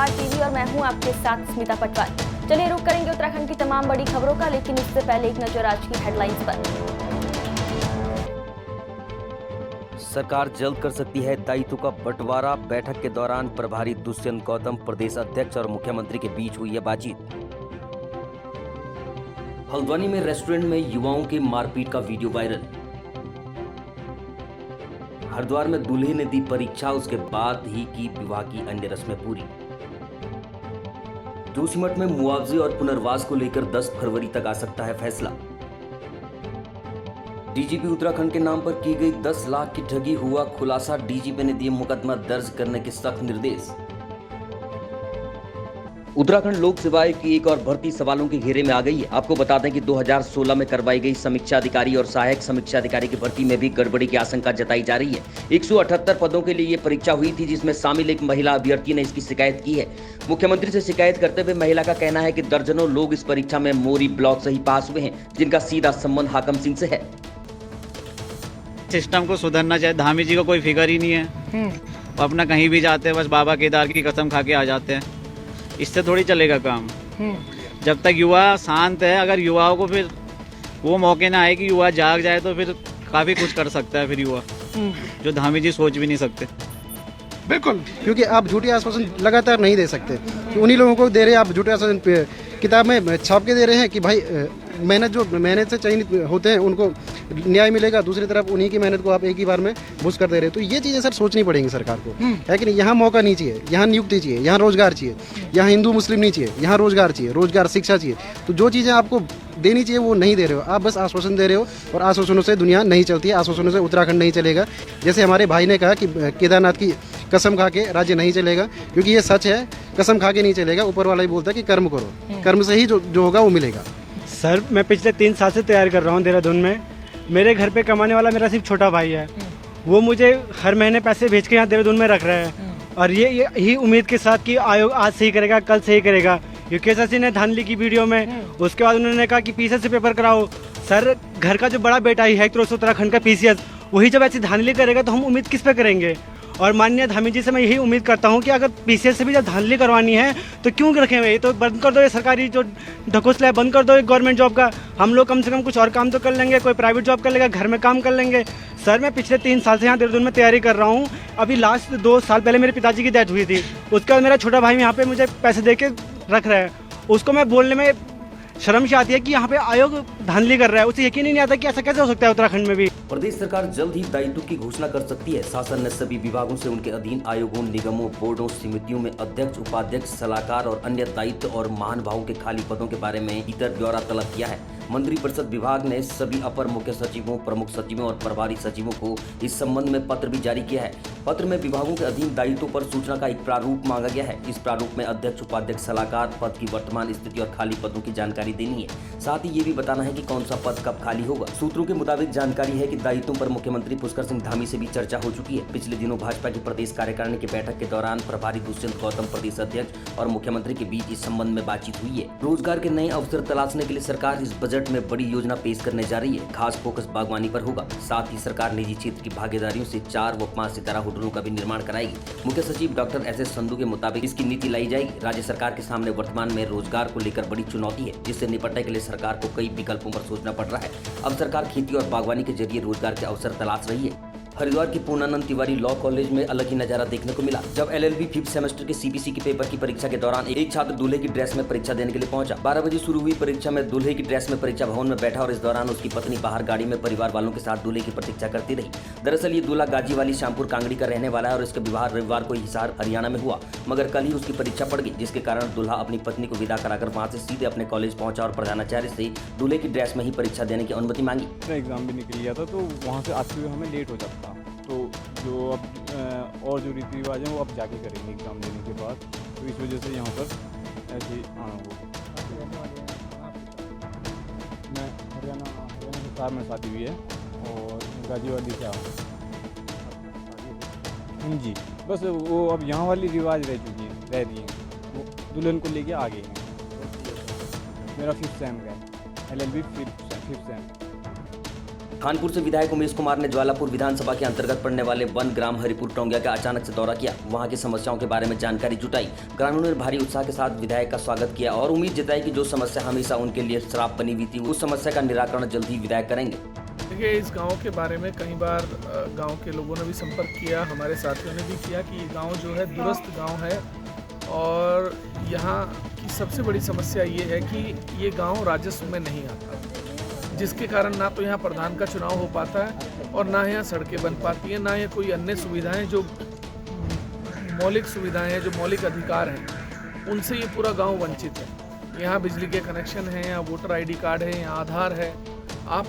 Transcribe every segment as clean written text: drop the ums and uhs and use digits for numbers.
Star TV और मैं हूं आपके साथ स्मिता पटवार। चलिए रुक करेंगे उत्तराखंड की तमाम बड़ी खबरों का, लेकिन इससे पहले एक नजर आज की हेडलाइंस पर। सरकार जल्द कर सकती है दायित्व का बंटवारा। बैठक के दौरान प्रभारी दुष्यंत गौतम, प्रदेश अध्यक्ष और मुख्यमंत्री के बीच हुई है बातचीत। हल्द्वानी में रेस्टोरेंट में युवाओं के मारपीट का वीडियो वायरल। हरिद्वार में दूल्हे ने दी परीक्षा, उसके बाद ही की विवाह की अन्य रस्में पूरी। जोशीमठ में मुआवजे और पुनर्वास को लेकर 10 फरवरी तक आ सकता है फैसला। डीजीपी उत्तराखंड के नाम पर की गई 10 लाख की ठगी हुआ खुलासा। डीजीपी ने दिए मुकदमा दर्ज करने के सख्त निर्देश। उत्तराखंड लोक सेवा आयोग की एक और भर्ती सवालों के घेरे में आ गई है। आपको बता दें कि 2016 में करवाई गई समीक्षा अधिकारी और सहायक समीक्षा अधिकारी की भर्ती में भी गड़बड़ी की आशंका जताई जा रही है। 178 पदों के लिए ये परीक्षा हुई थी, जिसमें शामिल एक महिला अभ्यर्थी ने इसकी शिकायत की है। मुख्यमंत्री से शिकायत करते हुए महिला का कहना है कि दर्जनों लोग इस परीक्षा में मोरी ब्लॉक से ही पास हुए हैं, जिनका सीधा संबंध हाकम सिंह से है। सिस्टम को सुधरना चाहिए। धामी जी को कोई फिक्र ही नहीं है, वो अपना कहीं भी जाते हैं, बस बाबा केदार की कसम खा के आ जाते हैं। इससे थोड़ी चलेगा काम। जब तक युवा शांत है, अगर युवाओं को फिर वो मौके ना आए कि युवा जाग जाए, तो फिर काफ़ी कुछ कर सकता है फिर युवा, जो धामी जी सोच भी नहीं सकते। बिल्कुल, क्योंकि आप झूठी आश्वासन लगातार नहीं दे सकते। तो उन्हीं लोगों को दे रहे हैं आप झूठे आश्वासन, किताब में छाप के दे रहे हैं कि भाई मेहनत से चयनित होते हैं उनको न्याय मिलेगा, दूसरी तरफ उन्हीं की मेहनत को आप एक ही बार में भूस कर दे रहे हैं। तो ये चीज़ें सर सोचनी पड़ेंगी सरकार को, है कि नहीं। यहाँ मौका नहीं चाहिए, यहाँ नियुक्ति चाहिए, यहाँ रोजगार चाहिए, यहाँ हिंदू मुस्लिम नहीं चाहिए, यहाँ रोजगार चाहिए, रोजगार शिक्षा चाहिए। तो जो चीज़ें आपको देनी चाहिए वो नहीं दे रहे हो, आप बस आश्वासन दे रहे हो, और आश्वासनों से दुनिया नहीं चलती है, आश्वासनों से उत्तराखंड नहीं चलेगा। जैसे हमारे भाई ने कहा कि केदारनाथ की कसम खा के राज्य नहीं चलेगा, क्योंकि ये सच है, कसम खा के नहीं चलेगा। ऊपर वाला ही बोलता है कि कर्म करो, कर्म से ही जो होगा वो मिलेगा। सर मैं पिछले 3 साल से तैयारी कर रहा हूँ देहरादून में। मेरे घर पे कमाने वाला मेरा सिर्फ छोटा भाई है, वो मुझे हर महीने पैसे भेज के यहाँ देहरादून में रख रहा है, और ये यही उम्मीद के साथ कि आयोग आज सही करेगा, कल सही करेगा। यूकेएसएससी ने धांधली की वीडियो में, उसके बाद उन्होंने कहा कि पीसीएस से पेपर कराओ। सर घर का जो बड़ा बेटा ही है तो उत्तराखंड का पीसीएस, वही जब ऐसी धांधली करेगा तो हम उम्मीद किस पे करेंगे। और माननीय धामी जी से मैं यही उम्मीद करता हूं कि अगर पीसीएस से भी जब धांधली करवानी है तो क्यों रखें हुए, तो बंद कर दो ये सरकारी जो ढकोसला है, बंद कर दो गवर्नमेंट जॉब का। हम लोग कम से कम कुछ और काम तो कर लेंगे, कोई प्राइवेट जॉब कर लेगा, घर में काम कर लेंगे। सर मैं पिछले 3 साल से यहाँ देहरादून में तैयारी कर रहा हूँ। अभी लास्ट 2 साल पहले मेरे पिताजी की डेथ हुई थी, उसके बाद मेरा छोटा भाई यहाँ पे मुझे पैसे दे के रख रहा है। उसको मैं बोलने में शर्म से आती है कि यहाँ पे आयोग धांधली कर रहा है, उसे यकीन ही नहीं आता कि ऐसा कैसे हो सकता है उत्तराखंड में भी। प्रदेश सरकार जल्द ही दायित्व की घोषणा कर सकती है। शासन ने सभी विभागों से उनके अधीन आयोगों, निगमों, बोर्डों, समितियों में अध्यक्ष, उपाध्यक्ष, सलाहकार और अन्य दायित्व और महानुभावों के खाली पदों के बारे में भीतर ब्यौरा तलब किया है। मंत्रिपरिषद विभाग ने सभी अपर मुख्य सचिवों, प्रमुख सचिवों और प्रभारी सचिवों को इस संबंध में पत्र भी जारी किया है। पत्र में विभागों के अधीन दायित्वों पर सूचना का एक प्रारूप मांगा गया है। इस प्रारूप में अध्यक्ष, उपाध्यक्ष, सलाहकार पद की वर्तमान स्थिति और खाली पदों की जानकारी देनी है। साथ ही ये भी बताना है कि कौन सा पद कब खाली होगा। सूत्रों के मुताबिक जानकारी है कि दायित्वों पर मुख्यमंत्री पुष्कर सिंह धामी से भी चर्चा हो चुकी है। पिछले दिनों भाजपा की प्रदेश कार्यकारिणी की बैठक के दौरान प्रभारी दुष्यंत गौतम, प्रदेश अध्यक्ष और मुख्यमंत्री के बीच इस संबंध में बातचीत हुई है। रोजगार के नए अवसर तलाशने के लिए सरकार इस बजट में बड़ी योजना पेश करने जा रही है। खास फोकस बागवानी पर होगा। साथ ही सरकार निजी क्षेत्र की भागीदारियों से 4 व 5 सितारा होटलों का भी निर्माण कराएगी। मुख्य सचिव डॉक्टर एस संधू के मुताबिक इसकी नीति लाई जाएगी। राज्य सरकार के सामने वर्तमान में रोजगार को लेकर बड़ी चुनौती है, जिससे निपटने के लिए सरकार को कई विकल्पों पर सोचना पड़ रहा है। अब सरकार खेती और बागवानी के जरिए रोजगार के अवसर तलाश रही है। हरिद्वार की पूर्णानंद तिवारी लॉ कॉलेज में अलग ही नजारा देखने को मिला, जब एलएलबी 5th सेमेस्टर के सीपीसी के पेपर की परीक्षा के दौरान एक छात्र दूल्हे की ड्रेस में परीक्षा देने के लिए पहुंचा। 12 बजे शुरू हुई परीक्षा में दूल्हे की ड्रेस में परीक्षा भवन में बैठा और इस दौरान उसकी पत्नी बाहर गाड़ी में परिवार वालों के साथ दूल्हे की प्रतीक्षा करती रही। दरअसल ये दूल्हा गाजीवाली श्यामपुर कांगड़ी का रहने वाला है और इसका विवाह रविवार को हिसार हरियाणा में हुआ, मगर कल ही उसकी परीक्षा पड़ गई, जिसके कारण दूल्हा अपनी पत्नी को विदा कराकर वहाँ से सीधे अपने कॉलेज पहुंचा और प्रधानाचार्य से दूल्हे की ड्रेस में ही परीक्षा देने की अनुमति मांगी। एग्जाम भी निकल गया था, तो वहाँ से आते हुए हमें लेट हो जाता, तो जो अब और जो रीति रिवाज हैं वो अब जाके करेंगे एग्ज़ाम देने के बाद, तो इस वजह से यहाँ पर ऐसे ही आना होगा। मैं हरियाणा से 4 में शादी हुई है और गाजीवाली से आऊँ। जी बस वो अब यहाँ वाली रिवाज रह रही हैं, वो दुल्हन को लेके आ गए हैं। मेरा 5th सेम का है, LLB 5th सेम। कानपुर से विधायक उमेश कुमार ने ज्वालापुर विधानसभा के अंतर्गत पड़ने वाले वन ग्राम हरिपुर टोंगिया का अचानक से दौरा किया। वहां की समस्याओं के बारे में जानकारी जुटाई। ग्रामीणों ने भारी उत्साह के साथ विधायक का स्वागत किया और उम्मीद जताई कि जो समस्या हमेशा उनके लिए श्राप बनी हुई थी, उस समस्या का निराकरण जल्द ही विधायक करेंगे। देखिए, इस गांव के बारे में कई बार गांव के लोगों ने भी संपर्क किया, हमारे साथियों ने भी किया कि ये गांव जो है दूरस्थ गांव है और यहाँ की सबसे बड़ी समस्या ये है कि ये गांव राजस्व में नहीं आता, जिसके कारण ना तो यहाँ प्रधान का चुनाव हो पाता है और ना यहाँ सड़कें बन पाती हैं, ना यहाँ कोई अन्य सुविधाएं जो मौलिक सुविधाएं हैं, जो मौलिक अधिकार हैं, उनसे ये पूरा गांव वंचित है। यहाँ बिजली के कनेक्शन हैं, यहाँ वोटर आईडी कार्ड है, यहाँ आधार है। आप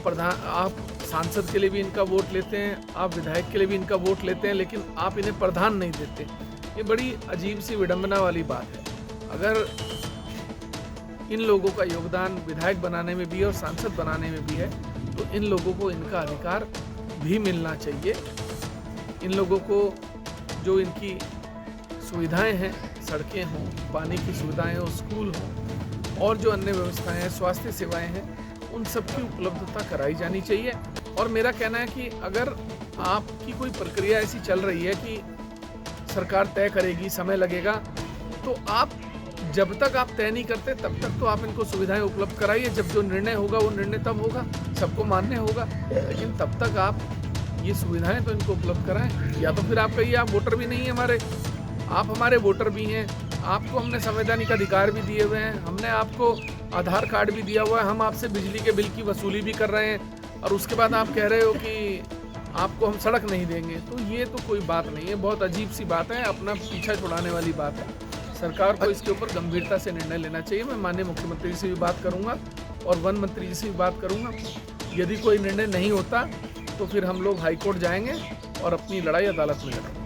सांसद के लिए भी इनका वोट लेते हैं, आप विधायक के लिए भी इनका वोट लेते हैं, लेकिन आप इन्हें प्रधान नहीं देते। ये बड़ी अजीब सी विडंबना वाली बात है। अगर इन लोगों का योगदान विधायक बनाने में भी है और सांसद बनाने में भी है, तो इन लोगों को इनका अधिकार भी मिलना चाहिए। इन लोगों को जो इनकी सुविधाएं हैं, सड़कें हों, पानी की सुविधाएं हों, स्कूल हों और जो अन्य व्यवस्थाएं हैं, स्वास्थ्य सेवाएं हैं, उन सब की उपलब्धता कराई जानी चाहिए। और मेरा कहना है कि अगर आपकी कोई प्रक्रिया ऐसी चल रही है कि सरकार तय करेगी, समय लगेगा, तो आप जब तक आप तय नहीं करते तब तक तो आप इनको सुविधाएं उपलब्ध कराइए। जब जो निर्णय होगा वो निर्णय तब होगा, सबको मान्य होगा, लेकिन तब तक आप ये सुविधाएं तो इनको उपलब्ध कराएं। या तो फिर आप कहिए आप वोटर भी नहीं हैं हमारे, आप हमारे वोटर भी हैं, आपको हमने संवैधानिक अधिकार भी दिए हुए हैं, हमने आपको आधार कार्ड भी दिया हुआ है, हम आपसे बिजली के बिल की वसूली भी कर रहे हैं और उसके बाद आप कह रहे हो कि आपको हम सड़क नहीं देंगे। तो ये तो कोई बात नहीं है, बहुत अजीब सी बात है, अपना पीछा छुड़ाने वाली बात है। सरकार को इसके ऊपर गंभीरता से निर्णय लेना चाहिए। मैं माननीय मुख्यमंत्री से भी बात करूंगा और वन मंत्री जी से भी बात करूंगा। यदि कोई निर्णय नहीं होता तो फिर हम लोग हाईकोर्ट जाएंगे और अपनी लड़ाई अदालत में लड़ेंगे।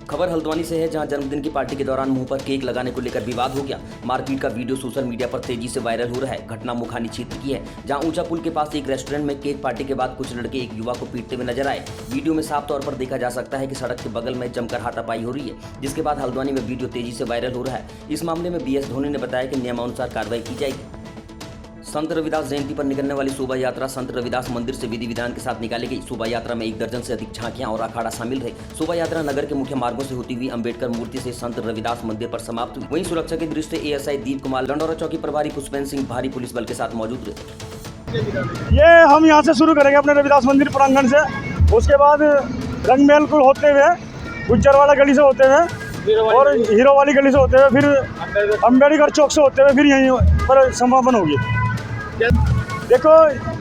खबर हल्द्वानी से है, जहां जन्मदिन की पार्टी के दौरान मुंह पर केक लगाने को लेकर विवाद हो गया। मारपीट का वीडियो सोशल मीडिया पर तेजी से वायरल हो रहा है। घटना मुखानी क्षेत्र की है, जहां ऊंचा पुल के पास एक रेस्टोरेंट में केक पार्टी के बाद कुछ लड़के एक युवा को पीटते हुए नजर आए। वीडियो में साफ तौर पर देखा जा सकता है कि सड़क के बगल में जमकर हाथापाई हो रही है, जिसके बाद हल्द्वानी में वीडियो तेजी से वायरल हो रहा है। इस मामले में BS धोनी ने बताया कि नियमानुसार कार्रवाई की जाएगी। संत रविदास जयंती पर निकलने वाली शोभा यात्रा संत रविदास मंदिर से विधि विधान के साथ निकाली गई। शोभा यात्रा में 1 दर्जन से अधिक झांकियां और अखाड़ा शामिल रहे। शोभा यात्रा नगर के मुख्य मार्गों से होती हुई अंबेडकर मूर्ति से संत रविदास मंदिर पर समाप्त हुई। वहीं सुरक्षा की दृष्टि से ASI दीप कुमार, लंडौरा चौकी प्रभारी पुष्पेंद्र सिंह भारी पुलिस बल के साथ मौजूद रहे। ये हम यहाँ से शुरू करेंगे अपने रविदास मंदिर प्रांगण से, उसके बाद रंगमहल कुल होते हुए, गुज्जर वाला गली से होते हुए और हीरो वाली गली से होते हुए, फिर अम्बेडकर चौक से होते हुए फिर यहीं पर समापन होगी। देखो,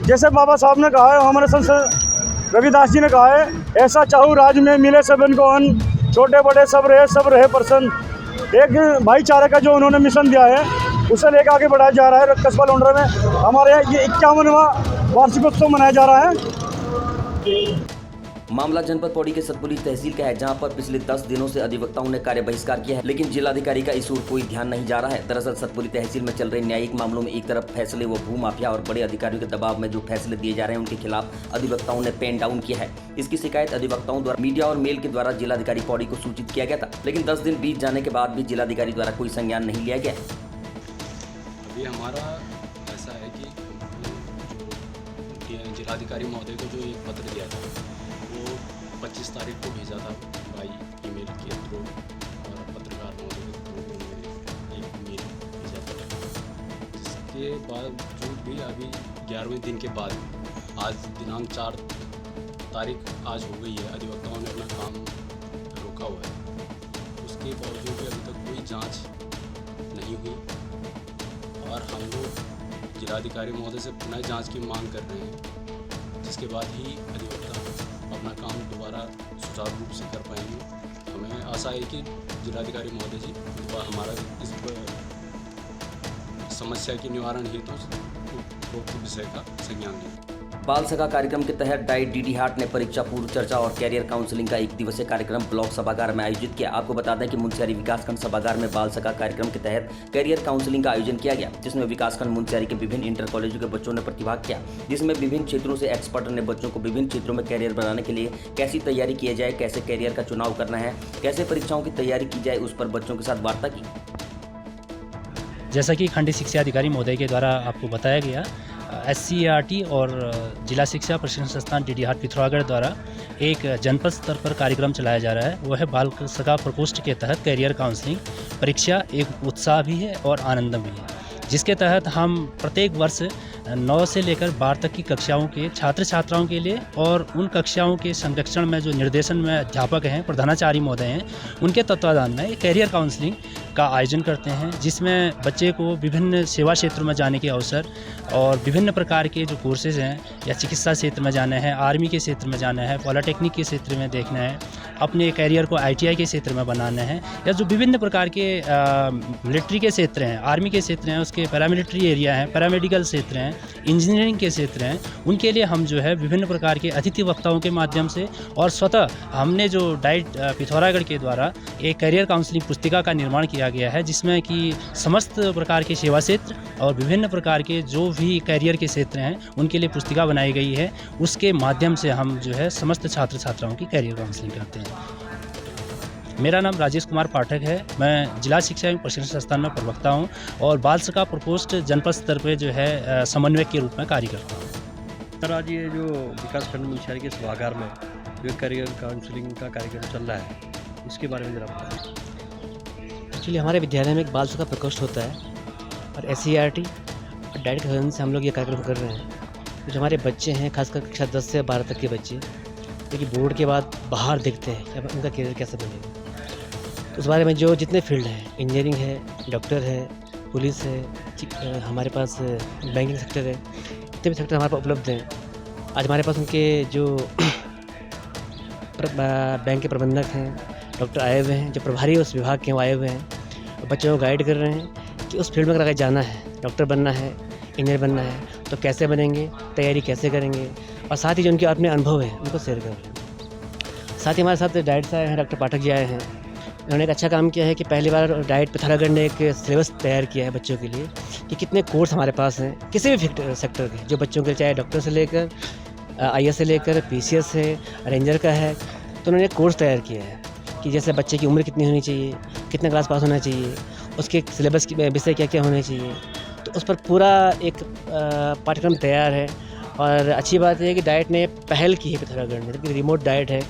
जैसे बाबा साहब ने कहा है, हमारे संत रविदास जी ने कहा है, ऐसा चाहूँ राज में मिले सबन को अन, छोटे बड़े सब रहे प्रसन्न। एक भाईचारे का जो उन्होंने मिशन दिया है, उसे लेकर आगे बढ़ाया जा रहा है। कस्बा लौंडरा में हमारे यहाँ ये 51वां वार्षिकोत्सव मनाया जा रहा है। मामला जनपद पौड़ी के सतपुली तहसील का है, जहां पर पिछले 10 दिनों से अधिवक्ताओं ने कार्य बहिष्कार किया है, लेकिन जिलाधिकारी का इस ओर कोई ध्यान नहीं जा रहा है। दरअसल सतपुली तहसील में चल रहे न्यायिक मामलों में एक तरफ फैसले व भू माफिया और बड़े अधिकारियों के दबाव में जो फैसले दिए जा रहे हैं, उनके खिलाफ अधिवक्ताओं ने पेन डाउन किया है। इसकी शिकायत अधिवक्ताओं द्वारा मीडिया और मेल के द्वारा जिलाधिकारी पौड़ी को सूचित किया गया था, लेकिन 10 दिन बीत जाने के बाद भी जिलाधिकारी द्वारा कोई संज्ञान नहीं लिया गया। अभी हमारा ऐसा है कि जिलाधिकारी महोदय को जो एक पत्र दिया था, वो 25 तारीख को भेजा था बाई ईमेल के थ्रू, और पत्रकार महोदय के थ्रू एक मेल भेजा था, जिसके बावजूद भी अभी 11वें दिन के बाद आज दिनांक 4 तारीख आज हो गई है, अधिवक्ताओं ने अपना काम रोका हुआ है। उसके बावजूद भी अभी तक कोई जांच नहीं हुई और हम लोग जिलाधिकारी महोदय से पुनः जांच की मांग कर रहे हैं, जिसके बाद ही अधिवक्ता अपना काम दोबारा सुचारू रूप से कर पाएंगे। हमें आशा है कि जिलाधिकारी महोदय जी हमारा इस समस्या के निवारण हेतु उपरोक्त विषय का संज्ञान लें। बाल सखा कार्यक्रम के तहत डाइट DD हाट ने परीक्षा पूर्व चर्चा और कैरियर काउंसलिंग का 1 दिवसीय कार्यक्रम ब्लॉक सभागार में आयोजित किया। आपको बता दें कि मुंशियारी विकासखंड सभागार में बाल सखा कार्यक्रम के तहत कैरियर काउंसलिंग का आयोजन किया गया, जिसमें विकासखंड मुंशियारी के विभिन्न इंटर कॉलेजों के बच्चों ने प्रतिभाग किया, जिसमें विभिन्न क्षेत्रों से एक्सपर्ट ने बच्चों को विभिन्न क्षेत्रों में कैरियर बनाने के लिए कैसी तैयारी की जाए, कैसे कैरियर का चुनाव करना है, कैसे परीक्षाओं की तैयारी की जाए, उस पर बच्चों के साथ वार्ता की। जैसा कि खंड शिक्षा अधिकारी महोदय के द्वारा आपको बताया गया, SCERT और जिला शिक्षा प्रशिक्षण संस्थान DD हाट पिथौरागढ़ द्वारा एक जनपद स्तर पर कार्यक्रम चलाया जा रहा है। वो है बाल सखा प्रकोष्ठ के तहत कैरियर काउंसलिंग परीक्षा। एक उत्साह भी है और आनंद भी है, जिसके तहत हम प्रत्येक वर्ष 9 से लेकर 12 तक की कक्षाओं के छात्र छात्राओं के लिए और उन कक्षाओं के संरक्षण में जो निर्देशन में अध्यापक हैं, प्रधानाचार्य महोदय हैं, उनके तत्वाधान में कैरियर काउंसलिंग का आयोजन करते हैं, जिसमें बच्चे को विभिन्न सेवा क्षेत्रों में जाने के अवसर और विभिन्न प्रकार के जो कोर्सेज हैं, या चिकित्सा क्षेत्र में जाना है, आर्मी के क्षेत्र में जाना है, पॉलिटेक्निक के क्षेत्र में देखना है, अपने कैरियर को ITI के क्षेत्र में बनाना है, या जो विभिन्न प्रकार के मिलिट्री के क्षेत्र हैं, आर्मी के क्षेत्र हैं, उसके पैरामिलिट्री एरिया हैं, पैरामेडिकल क्षेत्र हैं, इंजीनियरिंग के क्षेत्र हैं, उनके लिए हम जो है विभिन्न प्रकार के अतिथि वक्ताओं के माध्यम से और स्वतः हमने जो डाइट पिथौरागढ़ के द्वारा एक कैरियर काउंसलिंग पुस्तिका का निर्माण किया गया है, जिसमें कि समस्त प्रकार के सेवा क्षेत्र और विभिन्न प्रकार के जो भी कैरियर के क्षेत्र हैं उनके लिए पुस्तिका बनाई गई है। उसके माध्यम से हम जो है समस्त छात्र छात्राओं की कैरियर काउंसलिंग करते हैं। मेरा नाम राजेश कुमार पाठक है। मैं जिला शिक्षा एवं प्रशिक्षण संस्थान में प्रवक्ता हूं और बाल सखा प्रकोष्ठ जनपद स्तर पर जो है समन्वयक के रूप में कार्य करता हूं। सर, आज ये जो विकासखंड मुंशियारी के सभागार में जो कैरियर काउंसलिंग का कार्यक्रम चल रहा है, इसके बारे में जरा बताएं। एक्चुअली हमारे विद्यालय में एक बाल सखा प्रकोष्ठ होता है और SCERT और डाइट के सहयोग से हम लोग ये कार्यक्रम कर रहे हैं। जो हमारे बच्चे हैं, खासकर कक्षा 10 से 12 तक के बच्चे, जो कि बोर्ड के बाद बाहर देखते हैं कि अब उनका कैरियर कैसे बनेगा, तो उस बारे में जो जितने फील्ड हैं, इंजीनियरिंग है, डॉक्टर है, पुलिस है, हमारे पास बैंकिंग सेक्टर है, जितने भी सेक्टर हमारे पास उपलब्ध हैं, आज हमारे पास उनके जो बैंक के प्रबंधक हैं, डॉक्टर आए हुए हैं, जो प्रभारी उस विभाग के वो आए हुए हैं और बच्चों को गाइड कर रहे हैं कि उस फील्ड में अगर जाना है, डॉक्टर बनना है, इंजीनियर बनना है, तो कैसे बनेंगे, तैयारी कैसे करेंगे, और साथ ही जो उनके अपने अनुभव हैं उनको शेयर कर रहे हैं। साथ ही हमारे साथ डाइट से आए हैं, डॉक्टर पाठक जी आए हैं। उन्होंने एक अच्छा काम किया है कि पहली बार डाइट पिथौरागढ़ ने एक सिलेबस तैयार किया है बच्चों के लिए कि कितने कोर्स हमारे पास हैं किसी भी सेक्टर के, जो बच्चों के, चाहे डॉक्टर से लेकर IAS से लेकर PCS है, रेंजर का है। तो उन्होंने एक कोर्स तैयार किया है कि जैसे बच्चे की उम्र कितनी होनी चाहिए, कितने क्लास पास होना चाहिए, उसके सिलेबस की विषय क्या क्या होने चाहिए, तो उस पर पूरा एक पाठ्यक्रम तैयार है। और अच्छी बात है कि डाइट ने पहल की है पिथौरागढ़ में, जबकि रिमोट डाइट है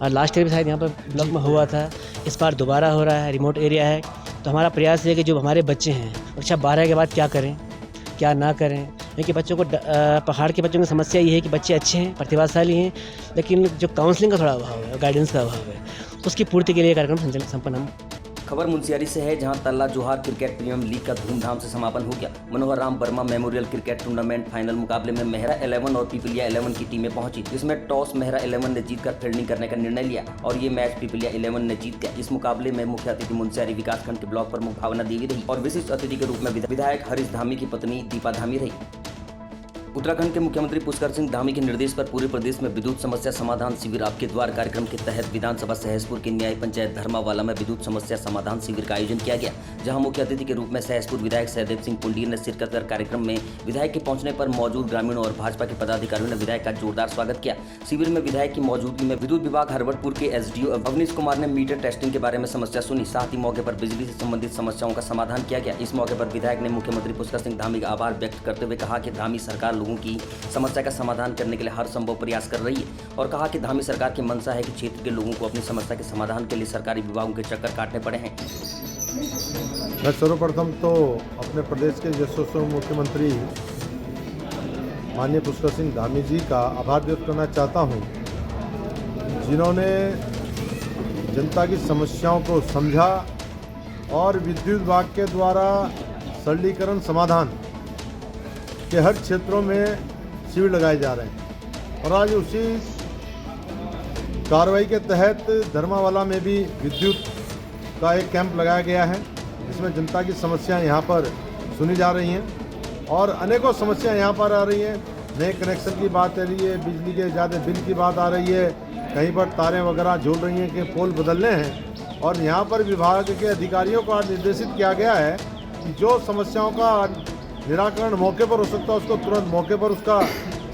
और लास्ट ईयर भी शायद यहाँ पर ब्लॉक में हुआ था, इस बार दोबारा हो रहा है, रिमोट एरिया है। तो हमारा प्रयास है कि जो हमारे बच्चे हैं कक्षा 12 के बाद क्या करें, क्या ना करें, क्योंकि बच्चों को पहाड़ के बच्चों की समस्या ये है कि बच्चे अच्छे हैं, प्रतिभाशाली हैं, लेकिन जो काउंसलिंग का थोड़ा अभाव है, गाइडेंस का अभाव है, उसकी पूर्ति के लिए कार्यक्रम संपन्न हम। खबर मुंशियारी से है, जहां तल्ला जोहार क्रिकेट प्रीमियर लीग का धूमधाम से समापन हो गया। Manohar Ram Verma memorial cricket tournament final मुकाबले में मेहरा 11 और पिपलिया 11 की टीमें पहुंची, जिसमें टॉस मेहरा 11 ने जीतकर फील्डिंग करने का निर्णय लिया और ये मैच पिपलिया 11 ने जीत गया। इस मुकाबले में मुख्य अतिथि मुंशियारी विकासखंड के ब्लॉक प्रमुख भावना देवी रही और विशिष्ट अतिथि के रूप में विधायक हरीश धामी की पत्नी दीपा धामी रही। उत्तराखंड के मुख्यमंत्री पुष्कर सिंह धामी के निर्देश पर पूरे प्रदेश में विद्युत समस्या समाधान शिविर आपके द्वार कार्यक्रम के तहत विधानसभा सहसपुर के न्याय पंचायत धर्मावाला में विद्युत समस्या समाधान शिविर का आयोजन किया गया, जहां मुख्य अतिथि के रूप में सहसपुर विधायक सहदेव सिंह पुंडीर ने शिरकत कर कार्यक्रम में विधायक के पहुंचने पर मौजूद ग्रामीणों और भाजपा के पदाधिकारियों ने विधायक का जोरदार स्वागत किया। शिविर में विधायक की मौजूदगी में विद्युत विभाग हरवटपुर के SDO अवनीश कुमार ने मीटर टेस्टिंग के बारे में समस्या सुनी, साथ ही मौके पर बिजली से संबंधित समस्याओं का समाधान किया गया। इस मौके पर विधायक ने मुख्यमंत्री पुष्कर सिंह धामी का आभार व्यक्त करते हुए कहा कि धामी सरकार लोगों की समस्या का समाधान करने के लिए हर संभव प्रयास कर रही है और कहा कि धामी सरकार की मंशा है कि क्षेत्र के लोगों को अपनी समस्या के समाधान के लिए सरकारी विभागों के चक्कर काटने पड़े हैं। मैं सर्वप्रथम तो अपने प्रदेश के यशस्वी मुख्यमंत्री माननीय पुष्कर सिंह धामी जी का आभार व्यक्त करना चाहता हूं, जिन्होंने जनता की समस्याओं को समझा और विद्युत विभाग के द्वारा सरलीकरण समाधान के हर क्षेत्रों में शिविर लगाए जा रहे हैं। और आज उसी कार्रवाई के तहत धर्मावाला में भी विद्युत का एक कैंप लगाया गया है, जिसमें जनता की समस्याएं यहाँ पर सुनी जा रही हैं और अनेकों समस्याएं यहाँ पर आ रही हैं। नए कनेक्शन की बात आ रही है, बिजली के ज़्यादा बिल की बात आ रही है, कहीं पर तारें वगैरह झूल रही हैं कि पोल बदलने हैं। और यहाँ पर विभाग के अधिकारियों को निर्देशित किया गया है कि जो समस्याओं का निराकरण मौके पर हो सकता है उसको तुरंत मौके पर उसका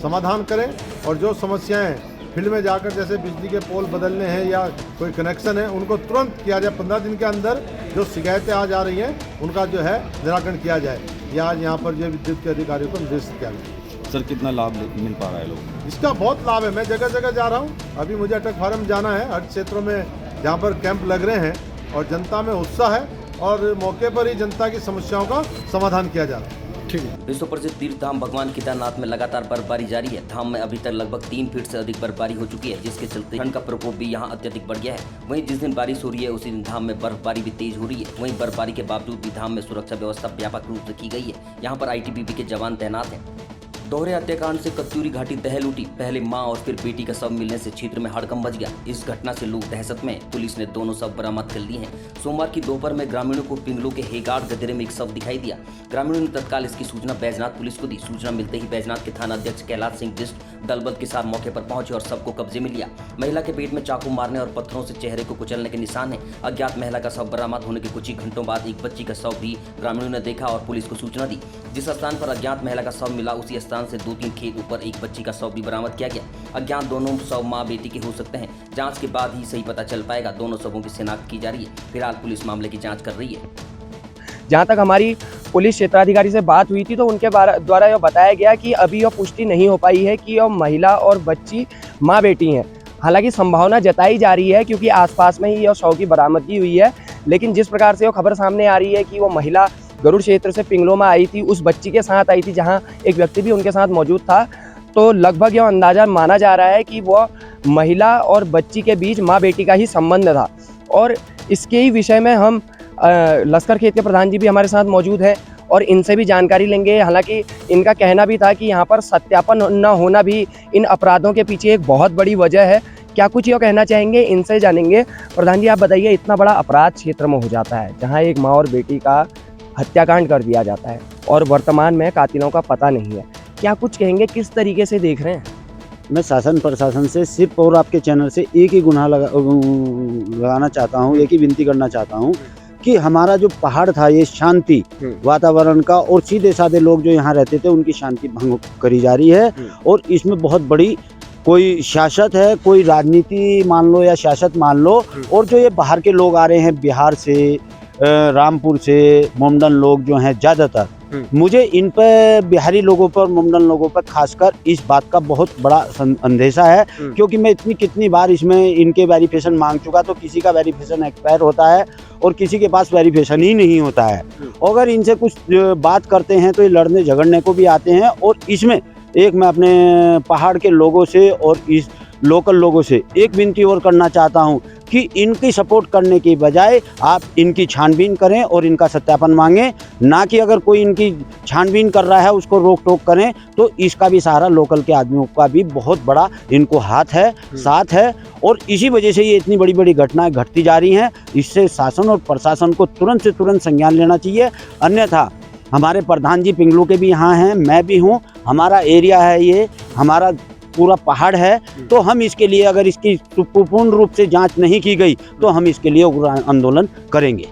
समाधान करें और जो समस्याएं फील्ड में जाकर जैसे बिजली के पोल बदलने हैं या कोई कनेक्शन है उनको तुरंत किया जाए। 15 दिन के अंदर जो शिकायतें आज आ रही हैं उनका जो है निराकरण किया जाए। यह आज यहाँ पर जो विद्युत के अधिकारियों को निर्देशित किया गया। सर कितना लाभ मिल पा रहा है लोग? इसका बहुत लाभ है। मैं जगह जगह जा रहा हूँ। अभी मुझे अटक फार्म जाना है, हर क्षेत्रों में जहाँ पर कैंप लग रहे हैं और जनता में उत्साह है और मौके पर ही जनता की समस्याओं का समाधान किया जा रहा है। ठीक है। विश्व प्रसिद्ध तीर्थ धाम भगवान केदारनाथ में लगातार बर्फबारी जारी है। धाम में अभी तक लगभग 3 फीट से अधिक बर्फबारी हो चुकी है, जिसके चलते ठंड का प्रकोप भी यहां अत्यधिक बढ़ गया है। वहीं जिस दिन बारिश हो रही है उसी दिन धाम में बर्फबारी भी तेज हो रही है। वहीं बर्फबारी के बावजूद भी धाम में सुरक्षा व्यवस्था व्यापक रूप से की गई है। यहाँ पर ITBP के जवान तैनात हैं। दोहरे हत्याकांड से कत्यूरी घाटी दहल उठी। पहले मां और फिर बेटी का शव मिलने से क्षेत्र में हड़कंप मच गया। इस घटना से लोग दहशत में। पुलिस ने दोनों शव बरामद कर लिए हैं। सोमवार की दोपहर में ग्रामीणों को पिंगलों के हेगाड़ गदेरे में एक शव दिखाई दिया। ग्रामीणों ने तत्काल इसकी सूचना बैजनाथ पुलिस को दी। सूचना मिलते ही बैजनाथ के थाना अध्यक्ष कैलाश सिंह बिष्ट दलबल के साथ मौके पर पहुंचे और शव को कब्जे में लिया। महिला के पेट में चाकू मारने और पत्थरों से चेहरे को कुचलने के निशान है। अज्ञात महिला का शव बरामद होने के कुछ ही घंटों बाद एक बच्ची का शव भी ग्रामीणों ने देखा और पुलिस को सूचना दी। जिस स्थान पर अज्ञात महिला का शव मिला उसी स्थान से 2-3 खेत ऊपर एक बच्ची का शव भी बरामद किया गया। अज्ञात दोनों शव मां बेटी के हो सकते हैं। जांच के बाद ही सही पता चल पाएगा। दोनों शवों की शिनाख्त की जा रही है। फिलहाल पुलिस मामले की जांच कर रही है। जहाँ तक हमारी पुलिस क्षेत्राधिकारी से बात हुई थी तो उनके द्वारा यह बताया गया कि अभी यह पुष्टि नहीं हो पाई है कि यह महिला और बच्ची माँ बेटी हैं। हालांकि संभावना जताई जा रही है क्योंकि आसपास में ही यह शव की बरामदगी हुई है। लेकिन जिस प्रकार से यह खबर सामने आ रही है कि वो महिला गरुड़ क्षेत्र से पिंगलों में आई थी, उस बच्ची के साथ आई थी जहाँ एक व्यक्ति भी उनके साथ मौजूद था, तो लगभग यह अंदाजा माना जा रहा है कि वह महिला और बच्ची के बीच माँ बेटी का ही संबंध था। और इसके ही विषय में हम लश्कर खेत के प्रधान जी भी हमारे साथ मौजूद हैं और इनसे भी जानकारी लेंगे। हालांकि इनका कहना भी था कि यहाँ पर सत्यापन न होना भी इन अपराधों के पीछे एक बहुत बड़ी वजह है। क्या कुछ ये कहना चाहेंगे, इनसे जानेंगे। प्रधान जी आप बताइए, इतना बड़ा अपराध क्षेत्र में हो जाता है जहाँ एक माँ और बेटी का हत्याकांड कर दिया जाता है और वर्तमान में कातिलों का पता नहीं है, क्या कुछ कहेंगे, किस तरीके से देख रहे हैं? मैं शासन प्रशासन से सिर्फ और आपके चैनल से एक ही गुनाह लगाना चाहता हूँ, एक ही विनती करना चाहता हूँ कि हमारा जो पहाड़ था ये शांति वातावरण का और सीधे साधे लोग जो यहाँ रहते थे उनकी शांति भंग करी जा रही है। और इसमें बहुत बड़ी कोई सियासत है, कोई राजनीति मान लो या सियासत मान लो। और जो ये बाहर के लोग आ रहे हैं बिहार से, रामपुर से, मोमडन लोग जो हैं ज़्यादातर, मुझे इन पर बिहारी लोगों पर, मोमडन लोगों पर खासकर इस बात का बहुत बड़ा अंदेशा है। क्योंकि मैं कितनी बार इसमें इनके वेरिफिकेशन मांग चुका, तो किसी का वेरिफिकेशन एक्सपायर होता है और किसी के पास वेरिफिकेशन ही नहीं होता है। अगर इनसे कुछ बात करते हैं तो ये लड़ने झगड़ने को भी आते हैं। और इसमें एक मैं अपने पहाड़ के लोगों से और इस लोकल लोगों से एक विनती और करना चाहता हूं कि इनकी सपोर्ट करने की बजाय आप इनकी छानबीन करें और इनका सत्यापन मांगें, ना कि अगर कोई इनकी छानबीन कर रहा है उसको रोक टोक करें। तो इसका भी सहारा लोकल के आदमियों का भी बहुत बड़ा इनको हाथ है, साथ है। और इसी वजह से ये इतनी बड़ी बड़ी घटनाएं घटती जा रही हैं। इससे शासन और प्रशासन को तुरंत से तुरंत संज्ञान लेना चाहिए। अन्यथा हमारे प्रधान जी पिंगलू के भी यहाँ हैं, मैं भी हूँ, हमारा एरिया है, ये हमारा पूरा पहाड़ है। तो हम इसके लिए अगर इसकी पूर्ण रूप से जांच नहीं की गई तो हम इसके लिए उग्र आंदोलन करेंगे।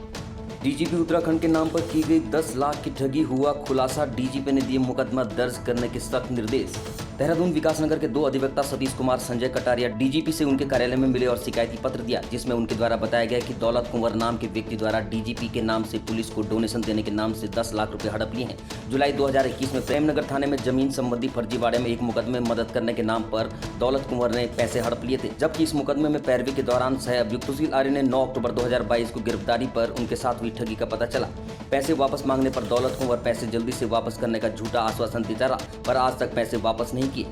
डीजीपी उत्तराखंड के नाम पर की गई 10 लाख की ठगी हुआ खुलासा। डीजीपी ने दिए मुकदमा दर्ज करने के सख्त निर्देश। देहरादून विकासनगर के 2 अधिवक्ता सतीश कुमार, संजय कटारिया डीजीपी से उनके कार्यालय में मिले और शिकायती पत्र दिया, जिसमें उनके द्वारा बताया गया कि दौलत कुंवर नाम के व्यक्ति द्वारा डीजीपी के नाम से पुलिस को डोनेशन देने के नाम से 10 लाख रुपए हड़प लिए हैं। जुलाई 2021 में प्रेमनगर थाने में जमीन संबंधी फर्जीवाड़े में एक मुकदमे में मदद करने के नाम पर दौलत कुंवर ने पैसे हड़प लिए थे। जबकि इस मुकदमे में पैरवी के दौरान सह अभियुक्त सुशील आर्य ने 9 अक्टूबर 2022 को गिरफ्तारी पर उनके साथ हुई ठगी का पता चला। पैसे वापस मांगने पर दौलत कुंवर पैसे जल्दी से वापस करने का झूठा आश्वासन देता रहा, पर आज तक पैसे वापस नहीं किए।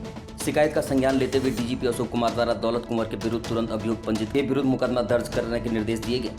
शिकायत का संज्ञान लेते हुए डीजीपी अशोक कुमार द्वारा दौलत कुंवर के विरुद्ध तुरंत अभियोग पंजीकृत के विरुद्ध मुकदमा दर्ज करने के निर्देश दिए गए।